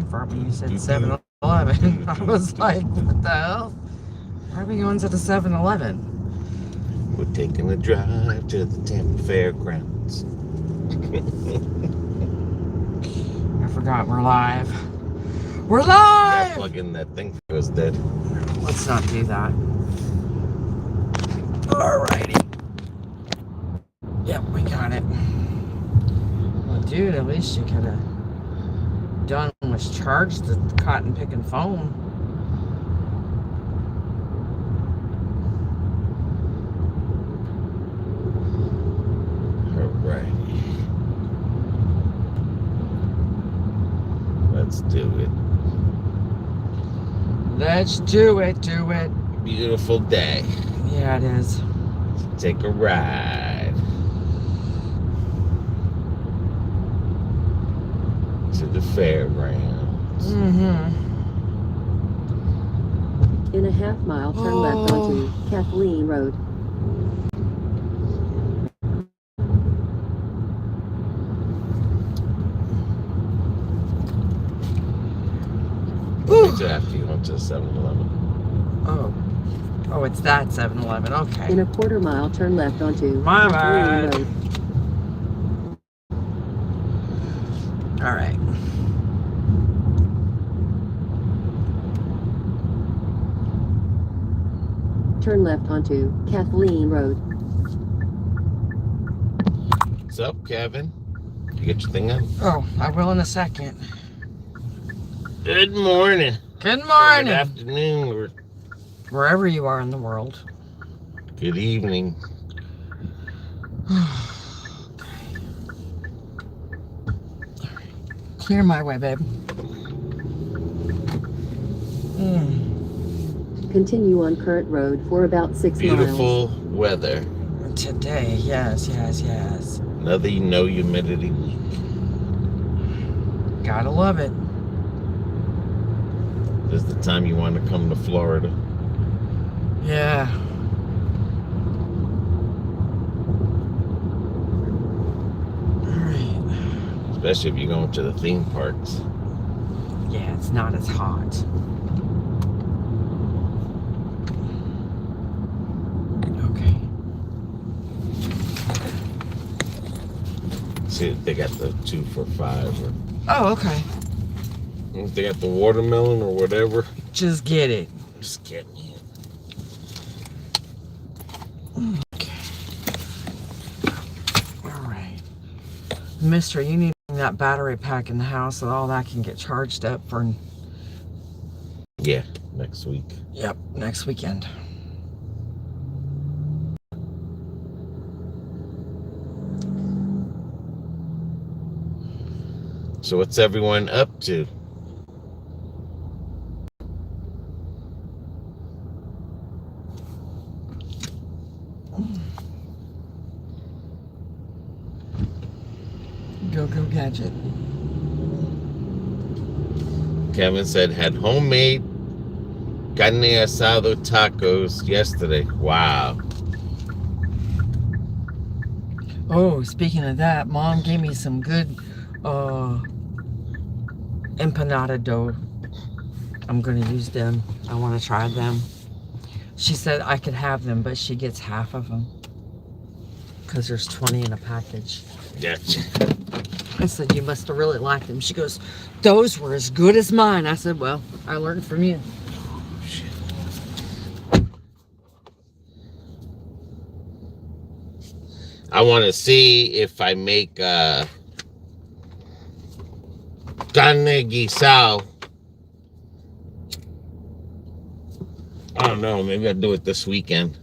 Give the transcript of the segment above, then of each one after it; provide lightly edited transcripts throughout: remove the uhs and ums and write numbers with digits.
confirm when you said 7-Eleven. I was like, what the hell? Why are we going to the 7-Eleven? We're taking a drive to the Tampa Fairgrounds. I forgot we're live. We're live! Yeah, plug in that thing if it was dead. Let's not do that. Alrighty. Yep, we got it. Well, dude, at least you could have done was charged the cotton picking phone. Alrighty. Let's do it. Let's do it, do it. Beautiful day. Yeah, it is. Let's take a ride to the fairgrounds. In a half-mile, turn left onto Kathleen Road. After you went to the 7-Eleven. Oh, it's that 7-Eleven. Okay. In a quarter-mile, turn left onto My Kathleen bad. Road. All right. Turn left onto Kathleen Road. What's up, Kevin? You get your thing on? Oh, I will in a second. Good morning. Good morning. Good afternoon. Or Wherever you are in the world. good evening. Clear my way, babe. Continue on Current Road for about 6 miles. Beautiful weather. Today, yes. Another no humidity week. Gotta love it. This is the time you want to come to Florida. Yeah. Alright. Especially if you're going to the theme parks. Yeah, it's not as hot. Okay. See, they got the 2 for $5. Or Oh, okay. if they got the watermelon or whatever. Just get it. Just get me it. Okay. Alright. Mister, you need that battery pack in the house so all that can get charged up for... Yeah, next week. Yep, next weekend. So what's everyone up to? Go gadget. Kevin said had homemade carne asado tacos yesterday. Wow. Oh, speaking of that, Mom gave me some good empanada dough. I'm going to use them. I want to try them. She said I could have them, but she gets half of them. Because there's 20 in a package. Gotcha. I said, you must have really liked them. She goes, those were as good as mine. I said, well, I learned from you. I want to see if I make carne guisado. I don't know. Maybe I'll do it this weekend.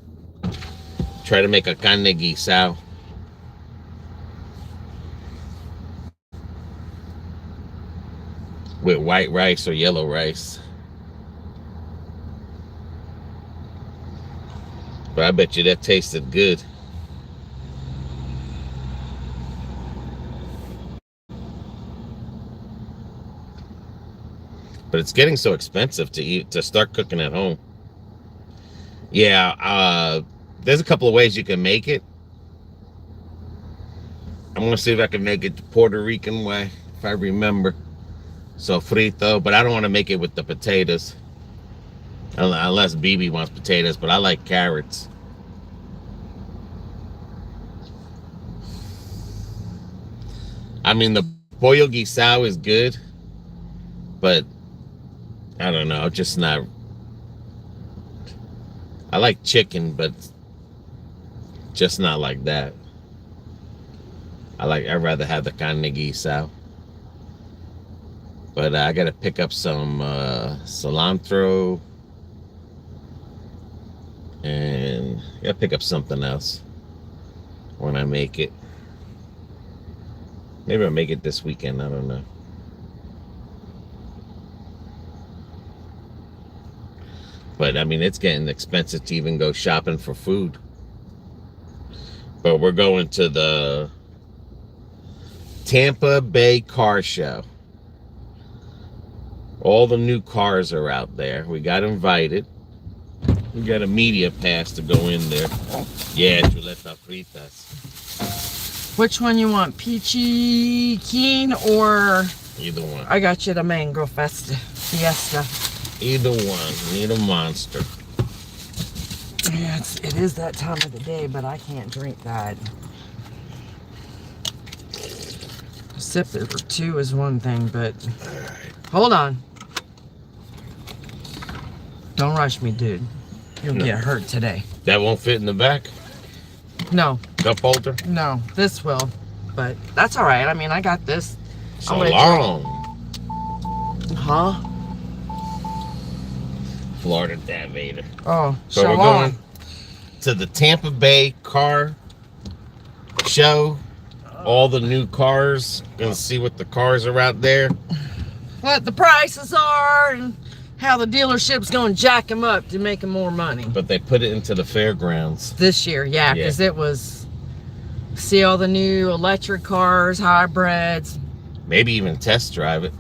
Try to make a carne guisado. With white rice or yellow rice. But I bet you that tasted good. But it's getting so expensive to start cooking at home. Yeah, there's a couple of ways you can make it. I'm gonna see if I can make it the Puerto Rican way, if I remember. sofrito, but I don't want to make it with the potatoes. Unless BB wants potatoes, but I like carrots. I mean, the pollo guisado is good, but I don't know, just not. I like chicken, but just not like that. I'd rather have the carne guisado. But I gotta pick up some cilantro, and I gotta pick up something else when I make it. Maybe I'll make it this weekend, I don't know. But I mean, it's getting expensive to even go shopping for food. But we're going to the Tampa Bay Car Show. All the new cars are out there. We got invited. We got a media pass to go in there. Yeah, chuleta fritas. Which one you want? Peachy Keen or... Either one. I got you the Mango Fiesta. Either one. Need a monster. Yeah, it is that time of the day, but I can't drink that. A sip or two is one thing, but... Hold on. Don't rush me, dude. You'll get hurt today. That won't fit in the back? No. Cup holder? No, this will. But that's all right. I mean, I got this. So long. Huh? Florida Dad Vader. Oh, So we're going to the Tampa Bay Car Show. All the new cars. Gonna see what the cars are out there. What the prices are and how the dealership's going to jack them up to make them more money. But they put it into the Fairgrounds. This year, yeah, because it was... See all the new electric cars, hybrids. Maybe even test drive it.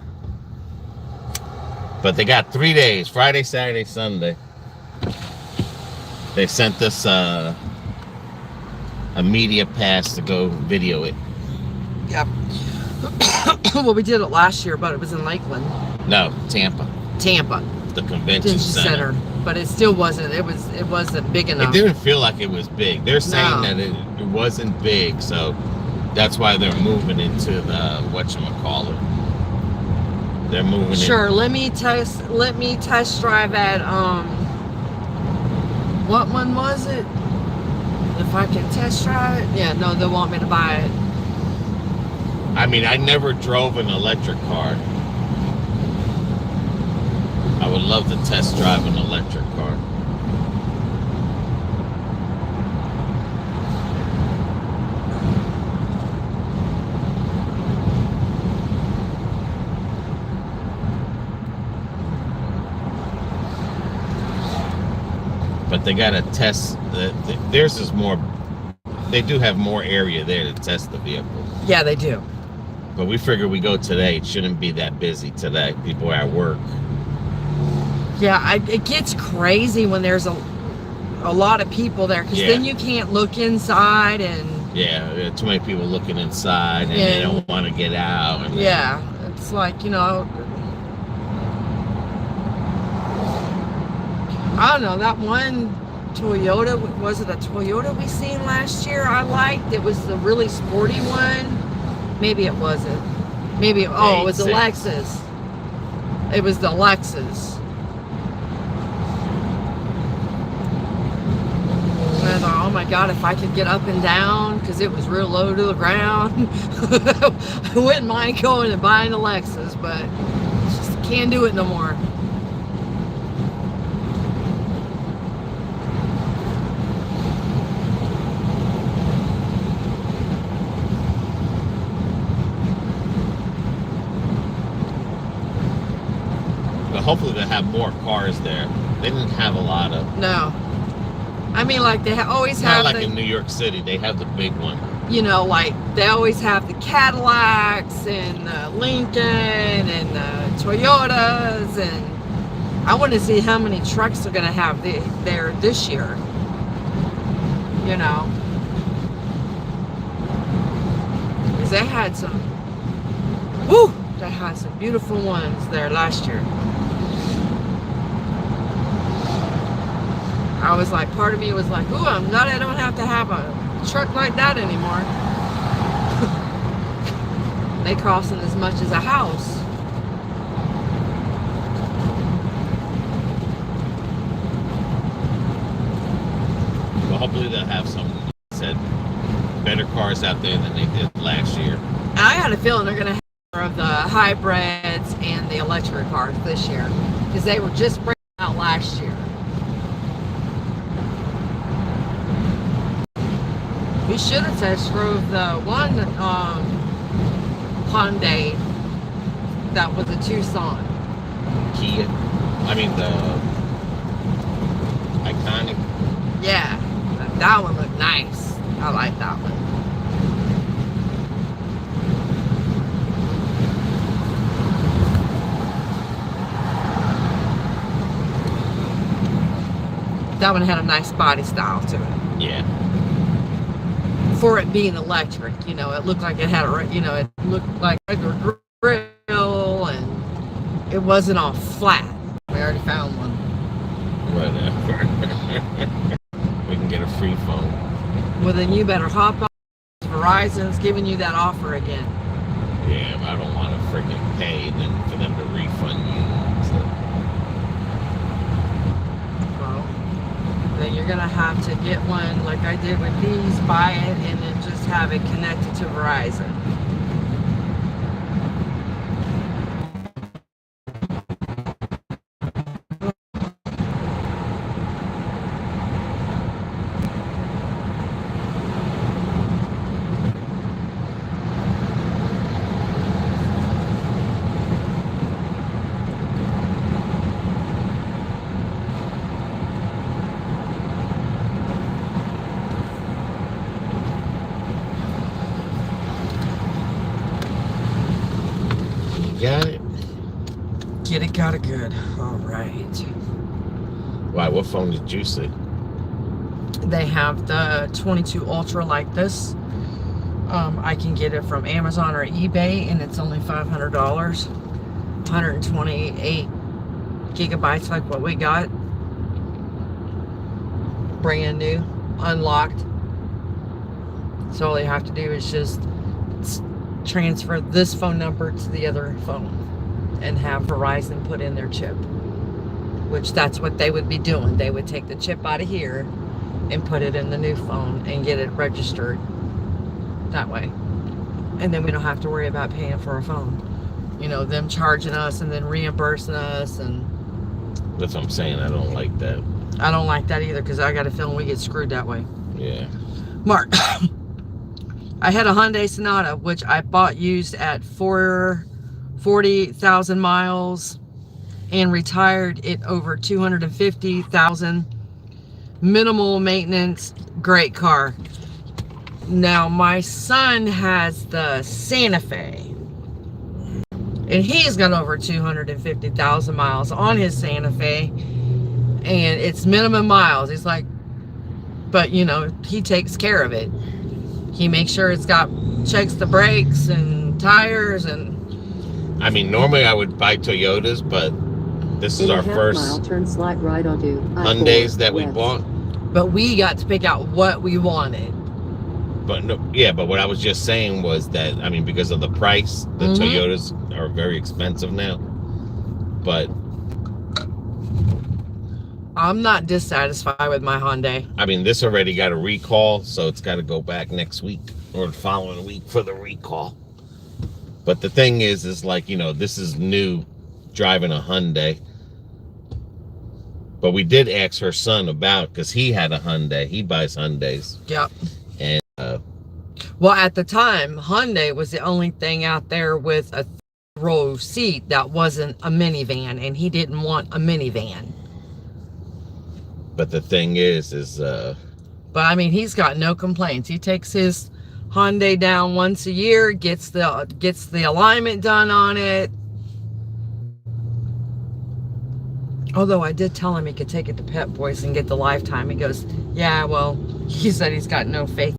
But they got 3 days, Friday, Saturday, Sunday. They sent us a media pass to go video it. Yep. Well, we did it last year, but it was in Lakeland. No, Tampa. The convention center. But it still wasn't, it wasn't big enough. It didn't feel like it was big. They're saying that it wasn't big, so that's why they're moving into the whatchamacallit. They're moving Sure, let me test drive at what one was it? If I can test drive it? Yeah, no, they want me to buy it. I mean, I never drove an electric car. I would love to test drive an electric car. But they got to test, theirs is more, they do have more area there to test the vehicle. Yeah, they do. But we figure we go today. It shouldn't be that busy today. People are at work. Yeah, it gets crazy when there's a lot of people there, because then you can't look inside and... Yeah, there are too many people looking inside and they don't want to get out. And yeah, it's like, you know... I don't know, that one Toyota, was it a Toyota we seen last year I liked? It was the really sporty one. Maybe it wasn't. Maybe, it was the Lexus. It was the Lexus. And I thought, oh my God, if I could get up and down, because it was real low to the ground, I wouldn't mind going and buying a Lexus, but just can't do it no more. Hopefully they'll have more cars there. They didn't have a lot of. No. I mean, like, they always have... have... Not like in New York City. They have the big one. You know, like, they always have the Cadillacs and the Lincoln and the Toyotas. And I want to see how many trucks they're going to have there this year. You know. Because they had some... Woo! They had some beautiful ones there last year. I was like, part of me was like, ooh, I'm glad I don't have to have a truck like that anymore. They costing as much as a house. Well, hopefully they'll have some said better cars out there than they did last year. And I had a feeling they're going to have more of the hybrids and the electric cars this year, because they were just breaking out last year. We should have test drove the one Hyundai that was a Tucson. Kia. I mean the iconic. Yeah, that one looked nice. I like that one. That one had a nice body style to it. Yeah. For it being electric, you know, it looked like it had a, you know, it looked like a regular grill, and it wasn't all flat. We already found one. Whatever. We can get a free phone. Well, then you better hop on. Verizon's giving you that offer again. Yeah, but I don't want to freaking pay then for them to refund you. So. Well, then you're gonna have to get one like I did with these, buy it, and then just have it connected to Verizon. Got it? Get it, got it good. All right. Why, what phone did you see? They have the 22 Ultra like this. I can get it from Amazon or eBay, and it's only $500. 128 gigabytes like what we got. Brand new, unlocked. So all you have to do is just transfer this phone number to the other phone and have Verizon put in their chip, which that's what they would be doing. They would take the chip out of here and put it in the new phone and get it registered that way, and then we don't have to worry about paying for a phone, you know, them charging us and then reimbursing us. And That's what I'm saying. I don't like that. I don't like that either, because I got a feeling we get screwed that way. Yeah. Mark, I had a Hyundai Sonata, which I bought used at 40,000 miles and retired it over 250,000. Minimal maintenance, great car. Now my son has the Santa Fe, and he's got over 250,000 miles on his Santa Fe, and it's minimum miles. He's like, but you know, he takes care of it. He makes sure it's got, checks the brakes and tires. And I mean, normally I would buy Toyotas, but this is our first mile, turn slight right onto Hyundais that we bought. but we got to pick out what we wanted. But no, yeah, but what I was just saying was that, I mean, because of the price, the Toyotas are very expensive now. But I'm not dissatisfied with my Hyundai. I mean, this already got a recall, so it's got to go back next week or the following week for the recall. But the thing is like, you know, this is new, driving a Hyundai. But we did ask her son about, because he had a Hyundai. He buys Hyundais. Yep. And well, at the time, Hyundai was the only thing out there with a row seat that wasn't a minivan, and he didn't want a minivan. but the thing is But I mean, he's got no complaints. He takes his Hyundai down once a year, gets the alignment done on it. Although I did tell him he could take it to Pet Boys and get the lifetime. He goes, yeah, well, he said he's got no faith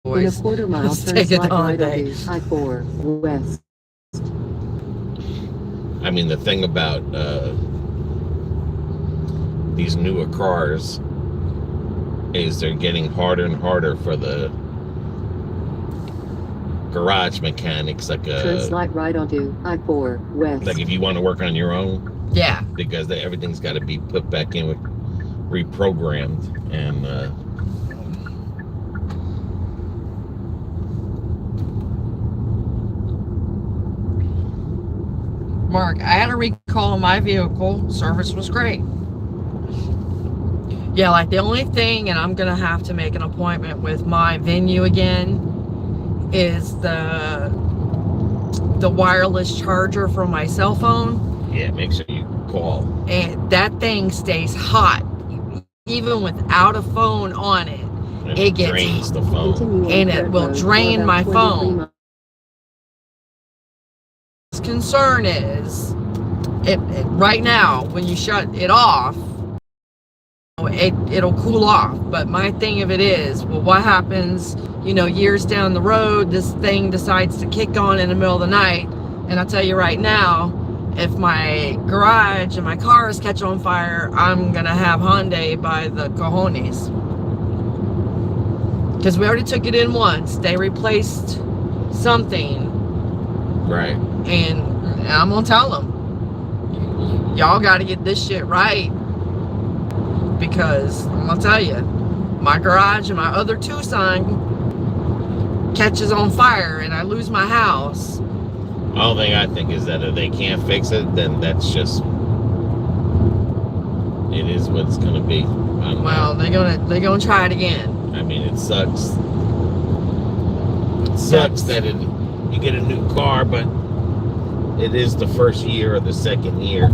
in In a boys. quarter mile, Let's turn take it slight all right day. onto I-4 west. I mean, the thing about these newer cars is they're getting harder and harder for the garage mechanics. Like Turn slight right onto I-4 West. like if you want to work on your own, Yeah. because everything's got to be put back in with reprogrammed. And Mark, I had a recall on my vehicle. Service was great. Yeah, like the only thing, and I'm gonna have to make an appointment with my venue again, is the wireless charger for my cell phone. yeah, make sure you call. And that thing stays hot even without a phone on it. And It gets drains the phone. Continue and on it Fair will Road for drain about my 23 phone. miles. Concern is it right now when you shut it off, it'll cool off. But my thing of it is, well, what happens, years down the road, this thing decides to kick on in the middle of the night, and I'll tell you right now, if my garage and my cars catch on fire, I'm gonna have Hyundai by the cojones, because we already took it in once. They replaced something. Right. And I'm gonna tell them, y'all got to get this shit right, because I'm gonna tell you, my garage and my other Tucson catches on fire and I lose my house. The only thing I think is that if they can't fix it, then that's just, it is what it's gonna be. Well, they're gonna try it again. I mean, it sucks. It sucks that you get a new car, but it is the first year or the second year.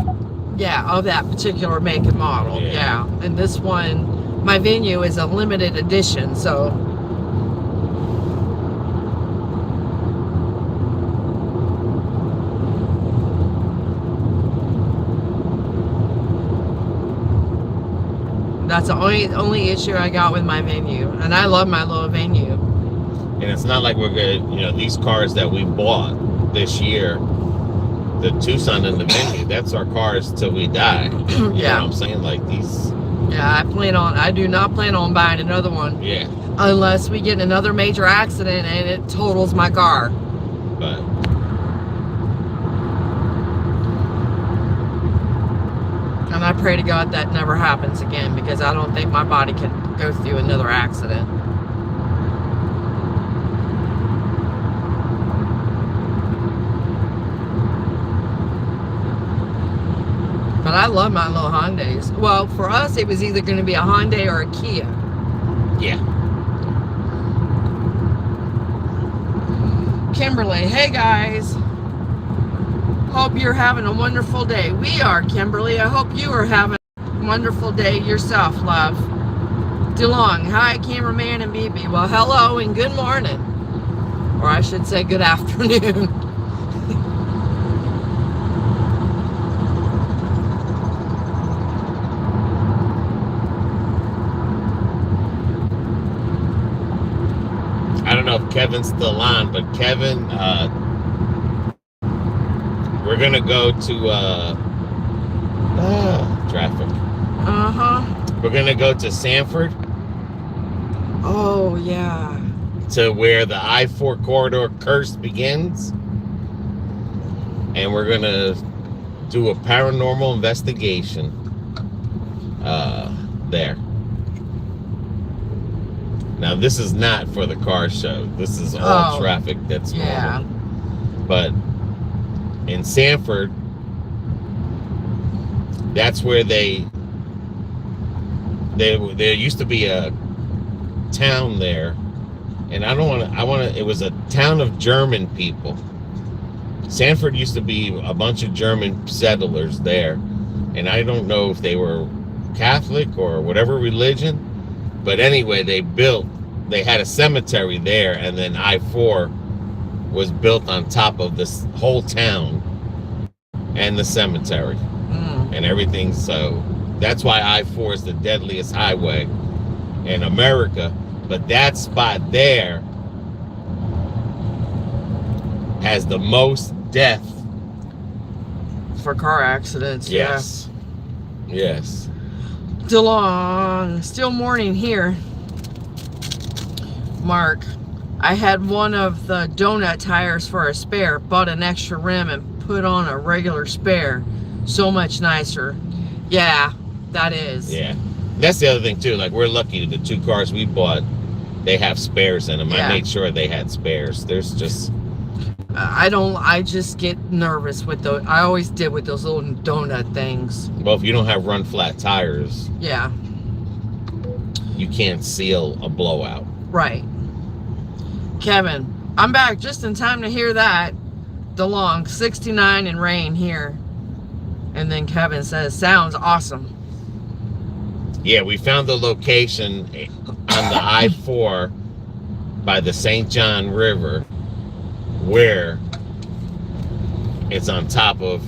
Yeah, of that particular make and model. Yeah. And this one, my venue is a limited edition, so that's the only issue I got with my venue. And I love my little venue. And it's not like we're gonna, these cars that we bought this year, the Tucson and the venue, that's our cars till we die. You Yeah. know what I'm saying? Like these. Yeah, I do not plan on buying another one. Yeah. Unless we get in another major accident and it totals my car. But And I pray to God that never happens again, because I don't think my body can go through another accident. But I love my little Hyundais. Well, for us, it was either going to be a Hyundai or a Kia. yeah. Kimberly, hey guys. Hope you're having a wonderful day. We are, Kimberly. I hope you are having a wonderful day yourself, love. DeLong, hi, cameraman and BB. Well, hello and good morning. Or I should say good afternoon. I don't know if Kevin's still on, but Kevin, we're gonna go to traffic. We're gonna go to Sanford, Oh, yeah. to where the I-4 corridor curse begins, and we're gonna do a paranormal investigation there. Now, this is not for the car show. This is all traffic that's normal. Yeah. But in Sanford, that's where there used to be a town there, and it was a town of German people. Sanford used to be a bunch of German settlers there, and I don't know if they were Catholic or whatever religion, but anyway, they had a cemetery there, and then I-4 was built on top of this whole town and the cemetery and everything. So that's why I-4 is the deadliest highway in America. But that spot there has the most death for car accidents. Yes. Yes. Yeah. DeLong, still morning here. Mark, I had one of the donut tires for a spare, bought an extra rim and put on a regular spare. So much nicer. Yeah, that is. Yeah. That's the other thing too. Like, we're lucky the 2 cars we bought, they have spares in them. Yeah. I made sure they had spares. There's just... I just get nervous with those. I always did with those little donut things. Well, if you don't have run flat tires, yeah, you can't seal a blowout. Right. Kevin, I'm back just in time to hear that. DeLong, 69 and rain here. And then Kevin says, sounds awesome. Yeah, we found the location on the I-4 by the St. John River, where it's on top of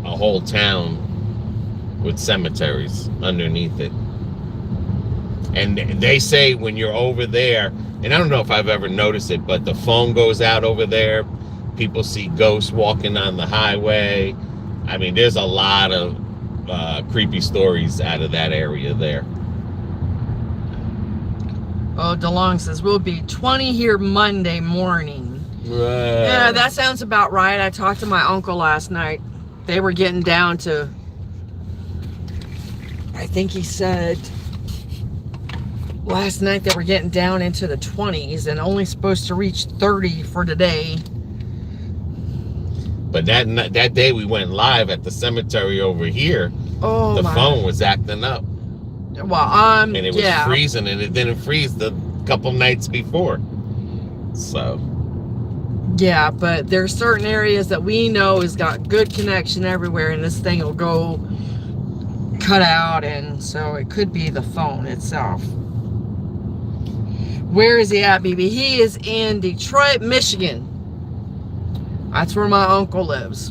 a whole town with cemeteries underneath it. And they say when you're over there, and I don't know if I've ever noticed it, but the phone goes out over there. People see ghosts walking on the highway. I mean, there's a lot of creepy stories out of that area there. Oh, DeLong says, we'll be 20 here Monday morning. Right. Yeah, that sounds about right. I talked to my uncle last night. They were getting down to, I think he said, last night they were getting down into the 20s and only supposed to reach 30 for today. But that day we went live at the cemetery over here, the phone was acting up. Well, and it was freezing, and it didn't freeze the couple nights before. So... yeah, but there's certain areas that we know has got good connection everywhere, and this thing will go cut out, and so it could be the phone itself. Where is he at, BB? He is in Detroit, Michigan. That's where my uncle lives.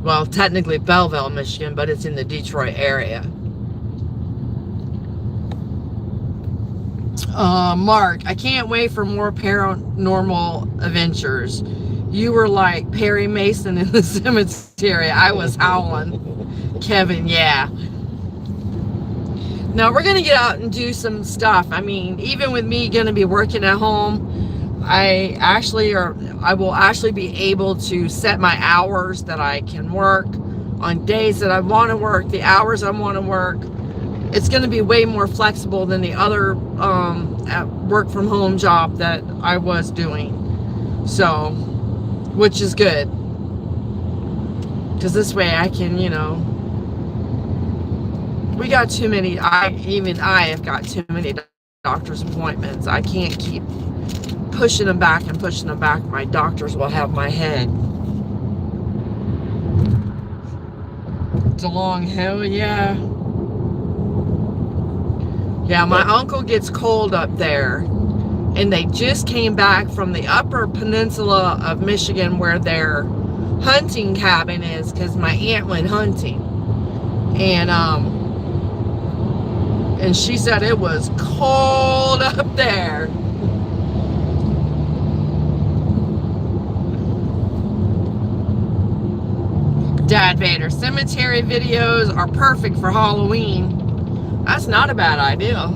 Well, technically Belleville, Michigan, but it's in the Detroit area. Mark, I can't wait for more paranormal adventures. You were like Perry Mason in the cemetery. I was howling. Kevin, yeah. Now we're gonna get out and do some stuff. I mean, even with me gonna be working at home, I will actually be able to set my hours that I can work on days that I want to work, the hours I want to work. It's going to be way more flexible than the other work from home job that I was doing. So, which is good. Because this way I can, you know, we got too many, I have got too many doctor's appointments. I can't keep pushing them back and pushing them back. My doctors will have my head. DeLong, hell yeah. Yeah, my uncle gets cold up there, and they just came back from the upper peninsula of Michigan where their hunting cabin is, because my aunt went hunting, and she said it was cold up there. Dad Vader, cemetery videos are perfect for Halloween. That's not a bad idea.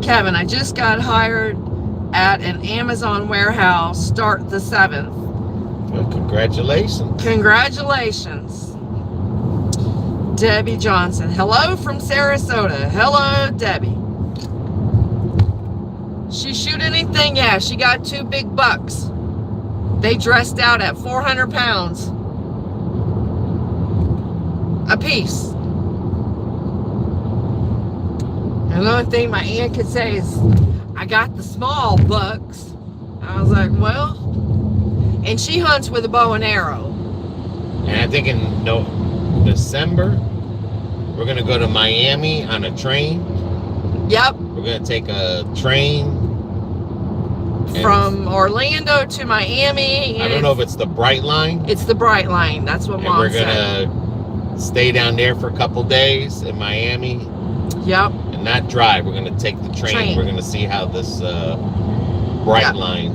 Kevin, I just got hired at an Amazon warehouse. Start the 7th. Well, congratulations. Congratulations. Debbie Johnson. Hello from Sarasota. Hello, Debbie. She shoot anything? Yeah, she got 2 big bucks. They dressed out at 400 pounds a piece. And the only thing my aunt could say is, I got the small bucks. I was like, well, and she hunts with a bow and arrow. And I think in December, we're going to go to Miami on a train. Yep. We're going to take a train from Orlando to Miami. I don't know if it's the Bright Line. It's the Bright Line. That's what Mom said. And we're going to stay down there for a couple days in Miami. Yep. And not drive. We're going to take the train. We're going to see how this Bright Line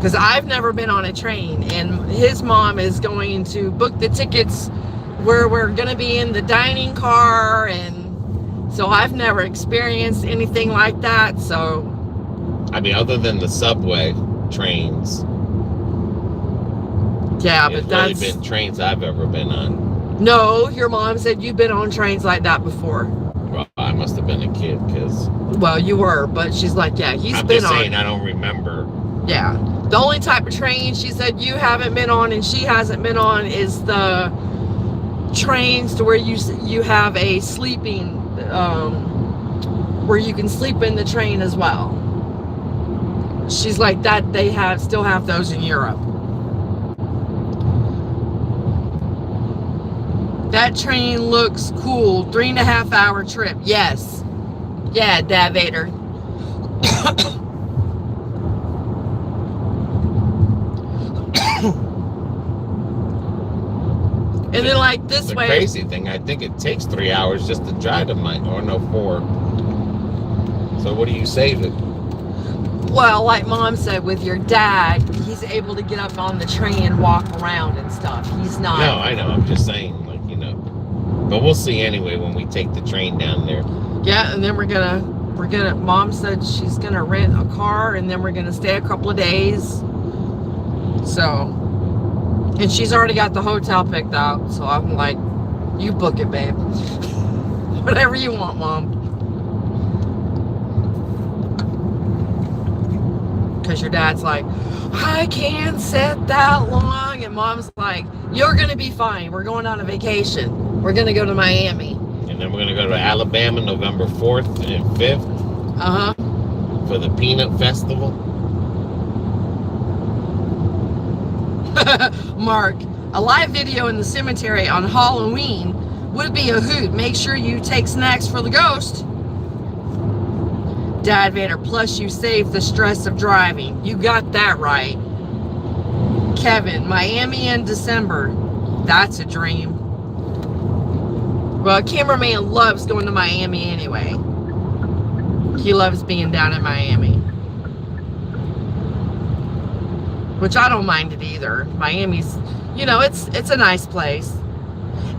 Because I've never been on a train, and his mom is going to book the tickets where we're going to be in the dining car, and so I've never experienced anything like that. So I mean, other than the subway trains, yeah, there's but that's really been trains I've ever been on. no. Your mom said you've been on trains like that before. Well, I must have been a kid because Well, you were, but she's like, yeah, he's I'm been just on. saying I don't remember. Yeah, the only type of train she said you haven't been on and she hasn't been on is the trains to where you have a sleeping, where you can sleep in the train as well. She's like that. They still have those in Europe. That train looks cool. 3.5 hour trip. Yes. Yeah, Dad Vader. And then like this The way. crazy thing, I think it takes 3 hours just to drive to mine, or no, 4. So what do you save it? Well, like Mom said, with your dad, he's able to get up on the train and walk around and stuff. He's not. No, I know. I'm just saying, like, you know. But we'll see anyway when we take the train down there. Yeah, and then we're gonna. Mom said she's gonna rent a car, and then we're gonna stay a couple of days. So. And she's already got the hotel picked out, so I'm like, you book it, babe. Whatever you want, Mom. Because your dad's like, I can't sit that long. And Mom's like, you're going to be fine. We're going on a vacation. We're going to go to Miami. And then we're going to go to Alabama November 4th and 5th. Uh-huh. For the Peanut Festival. Mark, a live video in the cemetery on Halloween would be a hoot. Make sure you take snacks for the ghost. Dad Vader, plus you save the stress of driving. You got that right. Kevin, Miami in December. That's a dream. Well, cameraman loves going to Miami anyway. He loves being down in Miami. Which I don't mind it either. Miami's, you know, it's a nice place.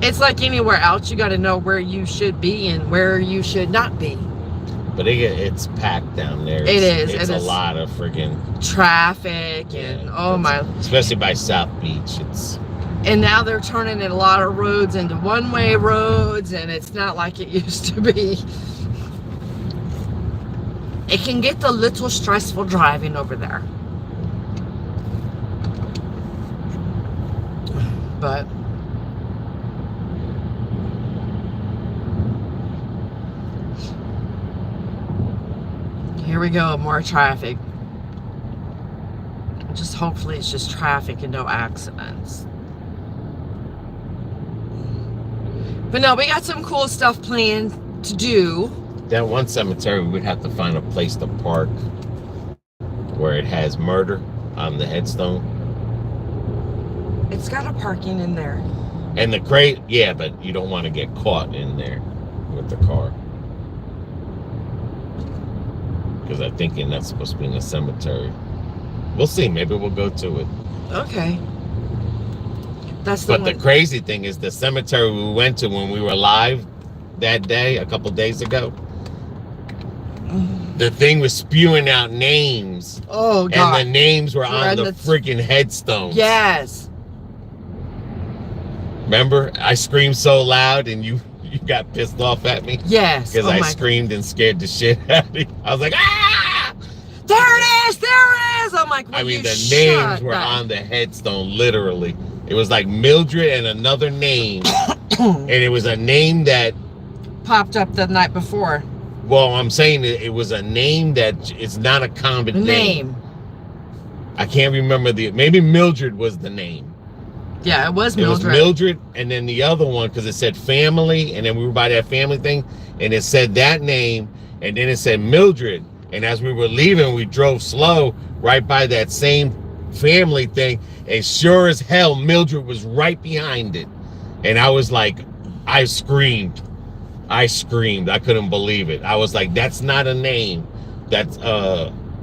It's like anywhere else. You got to know where you should be and where you should not be. But it's packed down there. It's a lot of friggin' traffic and oh my. Especially by South Beach. And now they're turning a lot of roads into one-way roads, and it's not like it used to be. It can get a little stressful driving over there. But here we go, more traffic. Just hopefully it's just traffic and no accidents. But no, we got some cool stuff planned to do. That one cemetery, we'd have to find a place to park where it has murder on the headstone. It's got a parking in there. And the crate, yeah, but you don't want to get caught in there with the car. Because I'm thinking that's supposed to be in a cemetery. We'll see. Maybe we'll go to it. Okay. That's the But the crazy thing is the cemetery we went to when we were live that day, a couple days ago, the thing was spewing out names. Oh, God. And the names were on the freaking headstones. Yes. Remember? I screamed so loud and you got pissed off at me? Yes. Because I screamed and scared the shit out of me. I was like, ah! There it is! There it is! I'm like, well, I mean, the names were on the headstone, literally. It was like Mildred and another name. And it was a name that popped up the night before. Well, I'm saying it was a name that it's not a common name. I can't remember maybe Mildred was the name. Yeah, it was Mildred. It was Mildred, and then the other one, because it said family, and then we were by that family thing, and it said that name, and then it said Mildred. And as we were leaving, we drove slow right by that same family thing, and sure as hell, Mildred was right behind it. And I was like, I screamed. I couldn't believe it. I was like, that's not a name. That's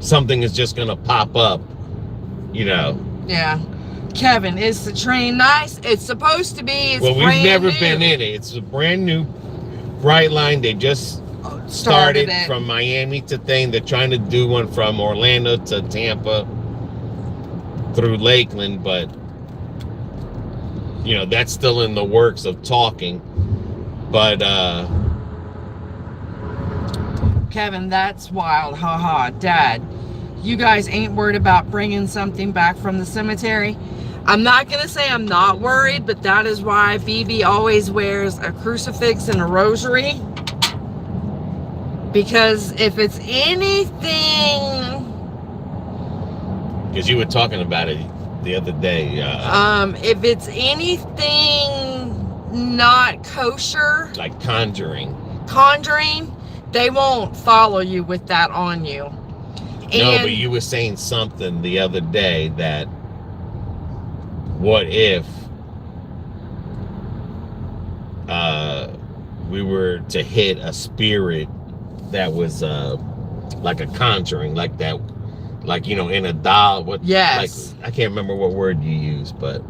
something is just gonna pop up. You know. Yeah. Kevin, is the train nice? It's supposed to be. It's well, we've brand never new. been in it. It's a brand new Bright Line. They just started it. from Miami to thing. They're trying to do one from Orlando to Tampa through Lakeland, but you know, that's still in the works of talking. But Kevin, that's wild. Haha. Dad, you guys ain't worried about bringing something back from the cemetery? I'm not going to say I'm not worried, but that is why BB always wears a crucifix and a rosary. Because if it's anything... because you were talking about it the other day. If it's anything not kosher... like conjuring, they won't follow you with that on you. no, but you were saying something the other day that what if we were to hit a spirit that was like a conjuring, like that, like, you know, in a doll. What? Yes. Like, I can't remember what word you used, but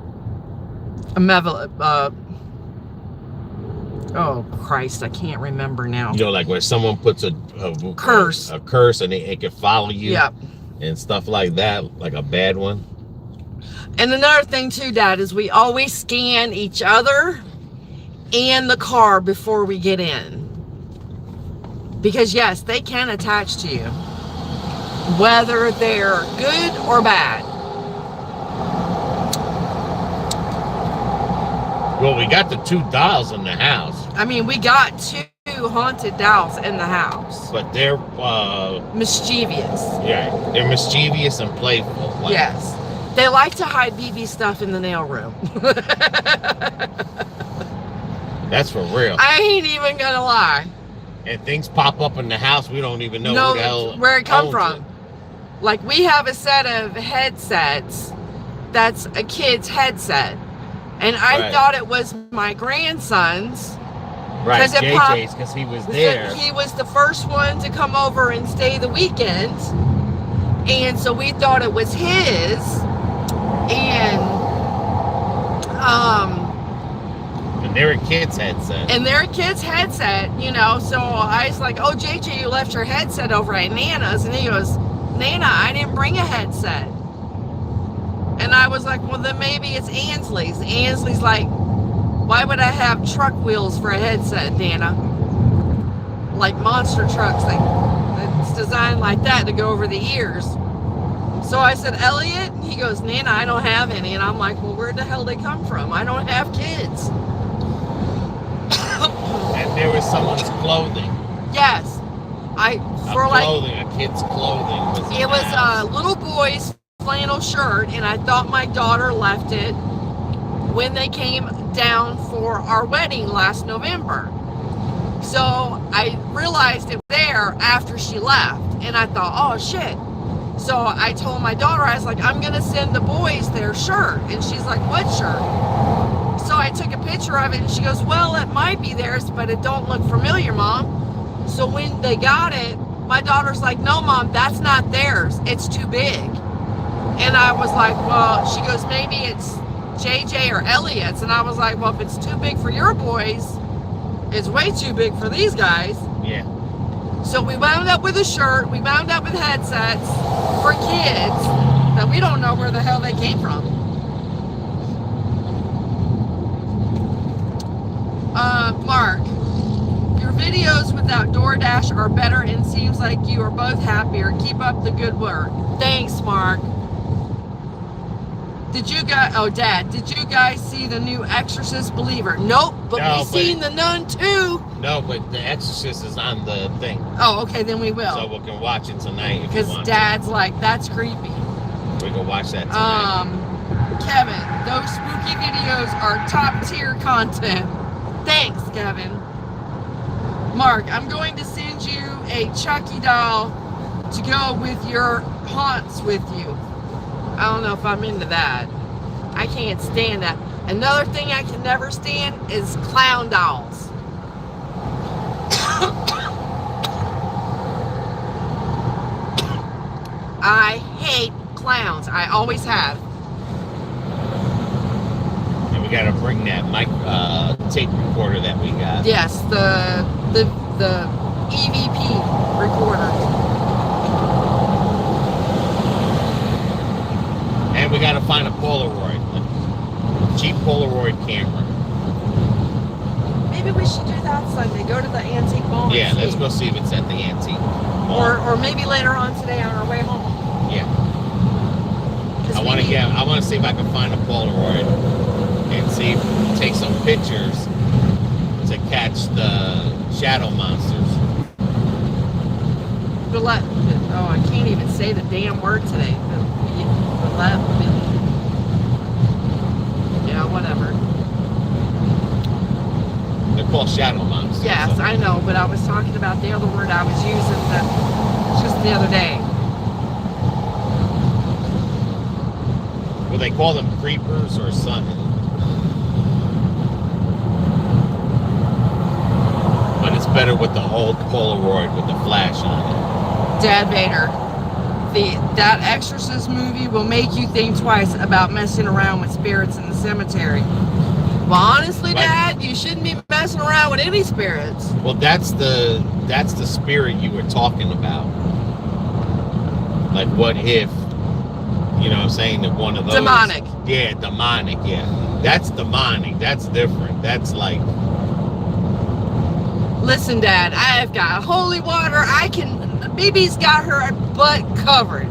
oh Christ, I can't remember now. you know, like when someone puts a curse, a curse, and it can follow you. Yep. And stuff like that, like a bad one. And another thing too, Dad, is we always scan each other and the car before we get in. Because yes, they can attach to you, whether they're good or bad. Well, we got the 2 dolls in the house. I mean, we got 2 haunted dolls in the house. But they're mischievous. yeah, they're mischievous and playful. Like, yes. They like to hide BB stuff in the nail room. that's for real. I ain't even gonna lie. And things pop up in the house, we don't even know who the hell where it come owns from. it. Like, we have a set of headsets that's a kid's headset. And I Right. thought it was my grandson's. Right, 'Cause it JJ's, because he was there. He was the first one to come over and stay the weekend. And so we thought it was his. And they're a kid's headset. and they're a kid's headset, you know. So I was like, oh, JJ, you left your headset over at Nana's. And he goes, Nana, I didn't bring a headset. And I was like, well, then maybe it's Ansley's. Ansley's like, why would I have truck wheels for a headset, Nana? Like monster trucks. It's designed like that to go over the ears. So I said, Elliot? He goes, Nana, I don't have any. And I'm like, well, where the hell they come from? I don't have kids. And there was someone's clothing. Yes. A kid's clothing. It was a little boy's flannel shirt, and I thought my daughter left it when they came down for our wedding last November. So I realized it was there after she left, and I thought, oh shit. So I told my daughter, I was like, I'm gonna send the boys their shirt. And she's like, what shirt? So I took a picture of it, and she goes, well, it might be theirs, but it don't look familiar, Mom. So when they got it, my daughter's like, no, Mom, that's not theirs. It's too big. And I was like, well, she goes, maybe it's JJ or Elliot's. And I was like, well, if it's too big for your boys, it's way too big for these guys. Yeah. So we wound up with a shirt. We wound up with headsets for kids that we don't know where the hell they came from. Mark, your videos without DoorDash are better, and seems like you are both happier. Keep up the good work. Thanks, Mark. Dad, did you guys see the new Exorcist Believer? Nope, but we seen the Nun too. No, but the Exorcist is on the thing. Oh, okay, then we will. So we can watch it tonight if you Because want. Dad's like, that's creepy. We can watch that tonight. Kevin, those spooky videos are top tier content. Thanks, Kevin. Mark, I'm going to send you a Chucky doll to go with your haunts with you. I don't know if I'm into that. I can't stand that. Another thing I can never stand is clown dolls. I hate clown clowns. I always have. And we gotta bring that tape recorder that we got. Yes, the EVP recorder. And we gotta find a Polaroid, a cheap Polaroid camera. Maybe we should do that Sunday. Go to the antique mall. Yeah, and let's see. go see if it's at the antique mall. Or maybe later on today on our way home. Yeah. 'Cause I want to see if I can find a Polaroid and see take some pictures to catch the shadow monsters. I can't even say the damn word today. Yeah, whatever. They're called shadow monsters. Yes, I know, but I was talking about the other word I was using just the other day. Well, they call them creepers or something. But it's better with the old Polaroid with the flash on it. Dad Vader. That Exorcist movie will make you think twice about messing around with spirits in the cemetery. Well, honestly, Dad, you shouldn't be messing around with any spirits. Well, that's the spirit you were talking about. Like, what if, you know what I'm saying, that one of those... Demonic. Yeah, demonic, yeah. That's demonic. That's different. That's like... Listen, Dad, I've got holy water. BB's got her butt covered.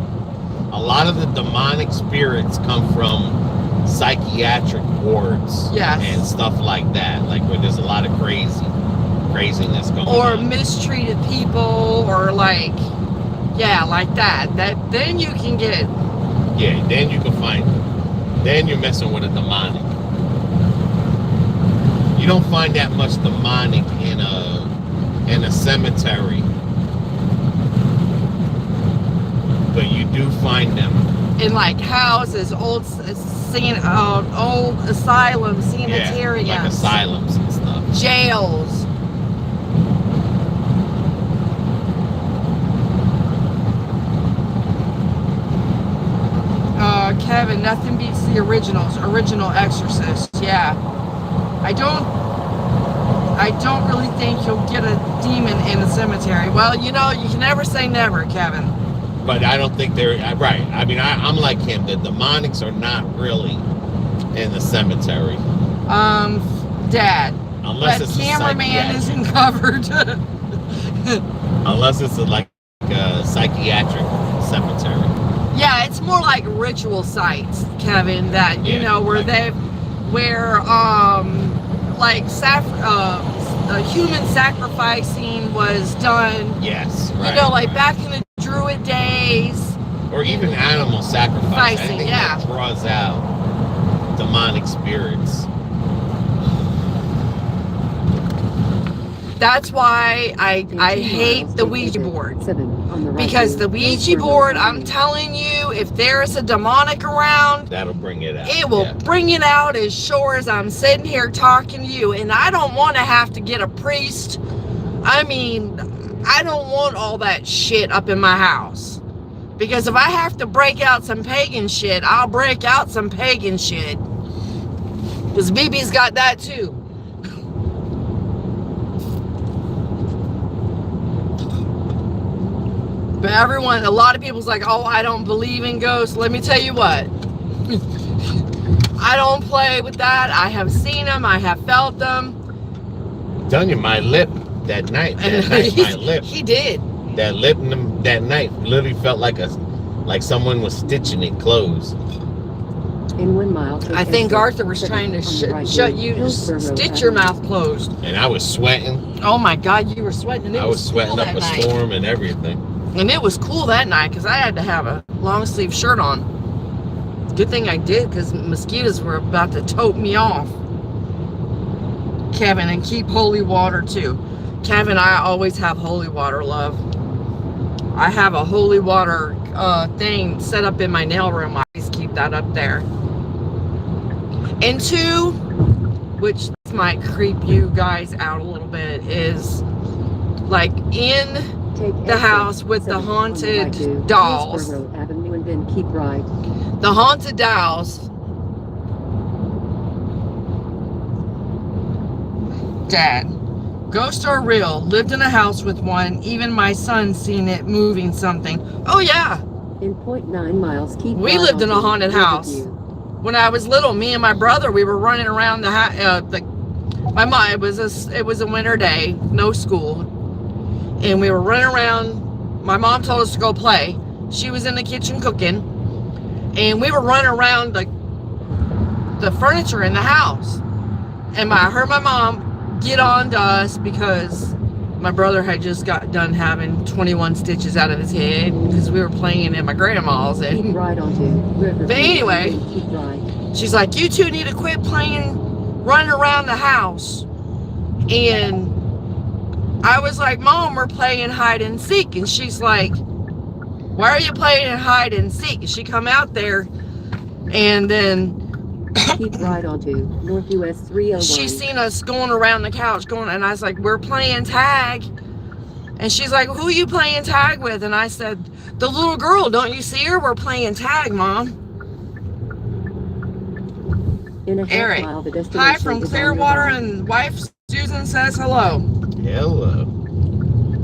A lot of the demonic spirits come from psychiatric wards. Yes. And stuff like that. Like, where there's a lot of craziness going on. Or mistreated people, or like that. Then you can get... Yeah, then you can find... Then you're messing with a demonic. You don't find that much demonic in a cemetery. But you do find them in like houses, old asylums, sanitariums, like asylums and stuff, jails. Kevin, nothing beats the original Exorcist. Yeah, I don't really think you'll get a demon in the cemetery. Well, you know, you can never say never, Kevin. But I don't think they're right. I mean, I'm like him. The demonics are not really in the cemetery. Dad. Unless but it's cameraman isn't covered. Unless it's like a psychiatric cemetery. Yeah, it's more like ritual sites, Kevin. That you know where like human sacrificing was done. Yes. Right, you know, like back in the Druid days. Or even animal sacrifice. I think yeah. that draws out demonic spirits. That's why I hate the Ouija board. Because the Ouija board, I'm telling you, if there's a demonic around, that'll bring it out. It will bring it out as sure as I'm sitting here talking to you. And I don't want to have to get a priest. I mean, I don't want all that shit up in my house. Because if I have to break out some pagan shit, I'll break out some pagan shit. Because BB's got that too. But a lot of people's like, oh, I don't believe in ghosts. Let me tell you what. I don't play with that. I have seen them. I have felt them. I'm telling you, my lip that night, my lip. He did. That lip that night literally felt like someone was stitching it closed. In 1 mile. I think Arthur was trying to shut you, stitch your mouth closed. And I was sweating. Oh my God, you were sweating. And I was sweating up a storm and everything. And it was cool that night because I had to have a long sleeve shirt on. Good thing I did because mosquitoes were about to tote me off. Kevin, and keep holy water too. Kevin, I always have holy water, love. I have a holy water thing set up in my nail room. I always keep that up there. And two, which might creep you guys out a little bit, is like in Take the exit house with the 7 on the right to haunted dolls. Hillsborough Avenue and then keep right. The haunted dolls. Dad, ghosts are real. Lived in a house with one. Even my son seen it moving something. Oh yeah. In 0.9 miles, keep We right lived in a onto haunted house. Riverview. When I was little, me and my brother, we were running around the my mom. It was a winter day, no school, and we were running around. My mom told us to go play. She was in the kitchen cooking, and we were running around the furniture in the house. And I heard my mom get on to us because my brother had just got done having 21 stitches out of his head because we were playing at my grandma's. Keep And right onto Riverview. But anyway, and then keep right. she's like, you two need to quit running around the house. And I was like, Mom, we're playing hide and seek. And she's like, why are you playing hide and seek? And she come out there, and then Keep right onto North US 301. she seen us going around the couch and I was like, we're playing tag. And she's like, who are you playing tag with? And I said, the little girl, don't you see her? We're playing tag, Mom. In a half Eric, mile, the destination hi from is on Clearwater, your right. and wife Susan says hello. Hello.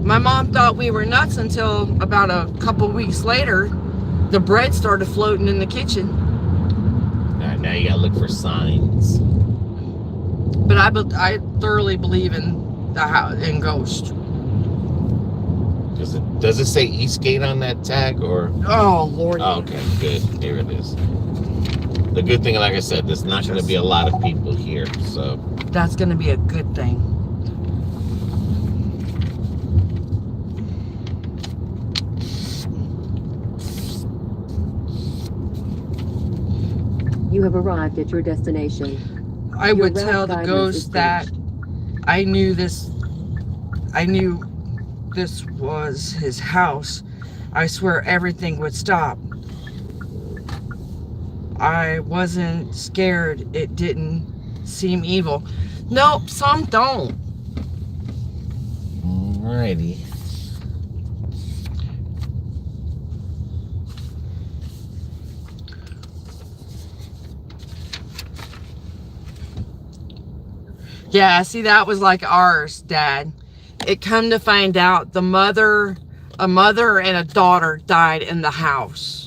My mom thought we were nuts until about a couple weeks later, the bread started floating in the kitchen. All right, now you gotta look for signs. But I thoroughly believe in ghosts. Does it say Eastgate on that tag or? Oh Lord. Oh, okay, good. Here it is. The good thing, like I said, there's not going to be a lot of people here, so. That's going to be a good thing. You have arrived at your destination. I Your would route tell the guidance ghost is that finished. I knew this was his house. I swear everything would stop. I wasn't scared. It didn't seem evil. Nope, some don't. Alrighty. Yeah, see, that was like ours, Dad. It come to find out a mother and a daughter died in the house.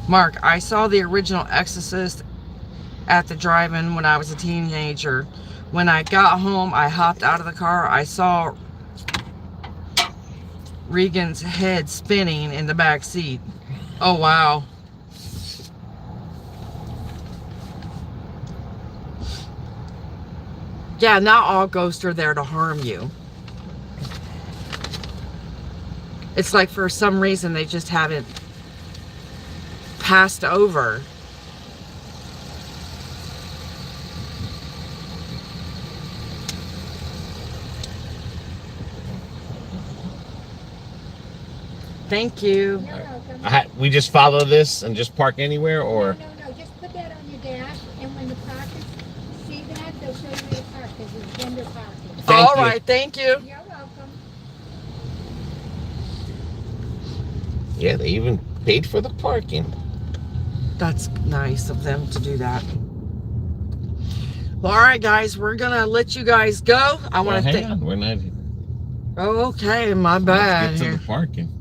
Mark, I saw the original Exorcist at the drive-in when I was a teenager. When I got home, I hopped out of the car. I saw Regan's head spinning in the back seat. Oh, wow. Yeah, not all ghosts are there to harm you. It's like for some reason they just haven't passed over. Thank you. You're welcome. We just follow this and just park anywhere, or? No. Just put that on your dash, and when the parkers see that, they'll show you where to park, because it's vendor parking. Thank All you. right, thank you. You're welcome. Yeah, they even paid for the parking. That's nice of them to do that. Well, all right, guys, we're gonna let you guys go. I want to hang thank. on, we're not. Oh, okay, my bad. Let's get to Here. the parking.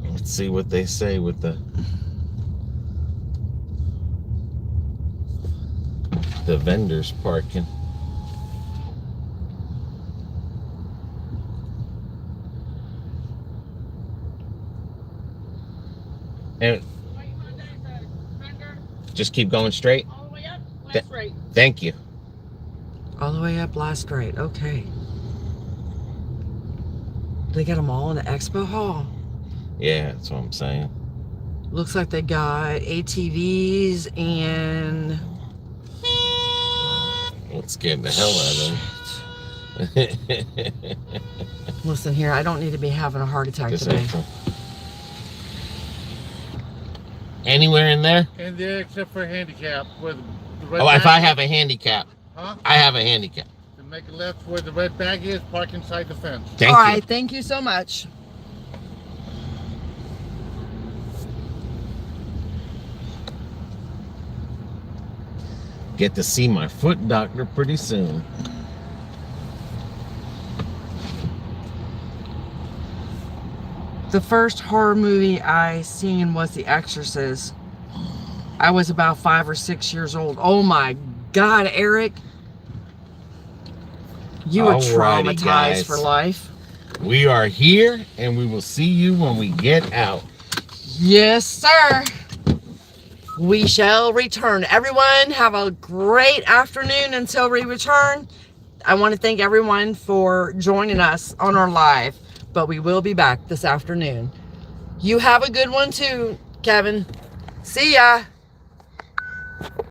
Let's see what they say with the vendors parking. And just keep going straight. All the way up, last right. Thank you. All the way up, last right. Okay. They got them all in the expo hall. Yeah, that's what I'm saying. Looks like they got ATVs and. It scared the hell out of them. Listen here, I don't need to be having a heart attack Just today. April. Anywhere in there? And there, except for handicap, with the red. Oh, if I have a handicap. Huh? I have a handicap. Then make a left where the red bag is, park inside the fence. Thank All you. right, thank you so much. Get to see my foot doctor pretty soon. The first horror movie I seen was The Exorcist. I was about 5 or 6 years old. Oh my God, Eric. You are Alrighty, traumatized guys. for life. We are here, and we will see you when we get out. Yes, sir. We shall return. Everyone, have a great afternoon until we return. I want to thank everyone for joining us on our live, but we will be back this afternoon. You have a good one too, Kevin. See ya.